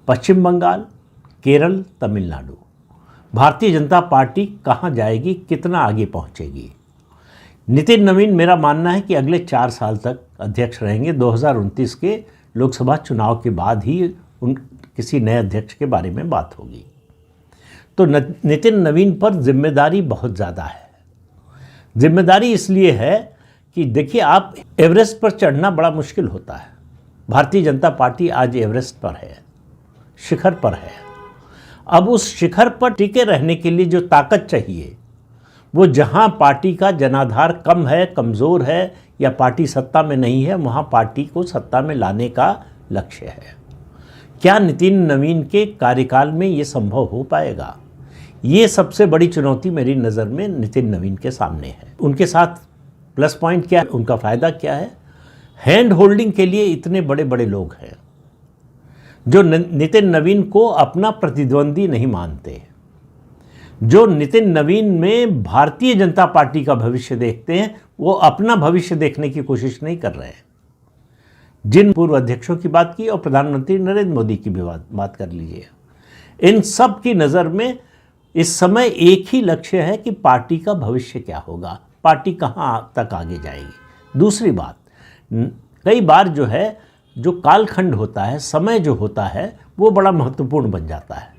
पश्चिम Bengal, Kerala, Tamil Nadu. Bharatiya Janata party कहाँ जाएगी, कितना आगे पहुँचेगी? नितिन नवीन, मेरा मानना है कि अगले 4 साल तक अध्यक्ष रहेंगे। 2029 के लोकसभा चुनाव के बाद ही किसी नए अध्यक्ष के बारे में बात होगी। तो नितिन नवीन पर जिम्मेदारी बहुत ज़्यादा है। जिम्मेदारी इसलिए है कि देखिए, आप एवरेस्ट पर चढ़ना बड़ा मुश्किल होता है। भारतीय जनता पार्टी आज एवरेस्ट पर है, शिखर पर है। अब उस शिखर पर टिके रहने के लिए जो ताकत चाहिए, वो जहां पार्टी का जनाधार कम है, कमज़ोर है, या पार्टी सत्ता में नहीं है, वहां पार्टी को सत्ता में लाने का लक्ष्य है। क्या नितिन नवीन के कार्यकाल में ये संभव हो पाएगा? ये सबसे बड़ी चुनौती मेरी नज़र में नितिन नवीन के सामने है। उनके साथ प्लस पॉइंट क्या है, उनका फ़ायदा क्या है? हैंड होल्डिंग के लिए इतने बड़े बड़े लोग हैं जो नितिन नवीन को अपना प्रतिद्वंदी नहीं मानते, जो नितिन नवीन में भारतीय जनता पार्टी का भविष्य देखते हैं, वो अपना भविष्य देखने की कोशिश नहीं कर रहे हैं। जिन पूर्व अध्यक्षों की बात की और प्रधानमंत्री नरेंद्र मोदी की भी बात कर लीजिए, इन सब की नज़र में इस समय एक ही लक्ष्य है कि पार्टी का भविष्य क्या होगा, पार्टी कहाँ तक आगे जाएगी। दूसरी बात, कई बार जो कालखंड होता है, समय जो होता है, वो बड़ा महत्वपूर्ण बन जाता है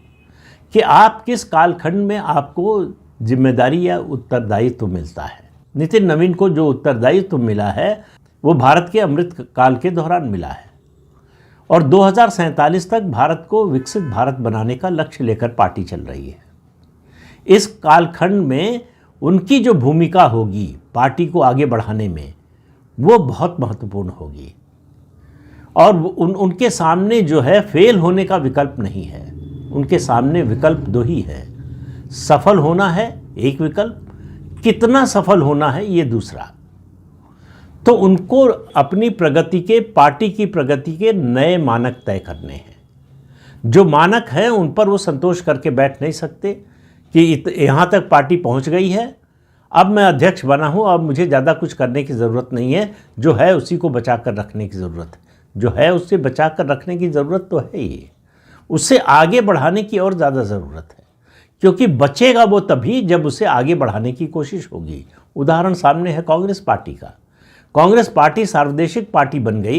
कि आप किस कालखंड में आपको जिम्मेदारी या उत्तरदायित्व मिलता है। नितिन नवीन को जो उत्तरदायित्व मिला है वो भारत के अमृत काल के दौरान मिला है, और 2047 तक भारत को विकसित भारत बनाने का लक्ष्य लेकर पार्टी चल रही है। इस कालखंड में उनकी जो भूमिका होगी पार्टी को आगे बढ़ाने में, वो बहुत महत्वपूर्ण होगी, और उनके सामने फेल होने का विकल्प नहीं है। उनके सामने विकल्प 2 ही है। सफल होना है एक विकल्प, कितना सफल होना है ये दूसरा। तो उनको अपनी प्रगति के, पार्टी की प्रगति के नए मानक तय करने हैं। जो मानक हैं उन पर वो संतोष करके बैठ नहीं सकते कि यहाँ तक पार्टी पहुँच गई है, अब मैं अध्यक्ष बना हूँ, अब मुझे ज़्यादा कुछ करने की ज़रूरत नहीं है, जो है उसी को बचा कर रखने की ज़रूरत है। जो है उससे बचा कर रखने की ज़रूरत तो है ही, उससे आगे बढ़ाने की और ज़्यादा ज़रूरत है, क्योंकि बचेगा वो तभी जब उसे आगे बढ़ाने की कोशिश होगी। उदाहरण सामने है कांग्रेस पार्टी का। कांग्रेस पार्टी सार्वदेशिक पार्टी बन गई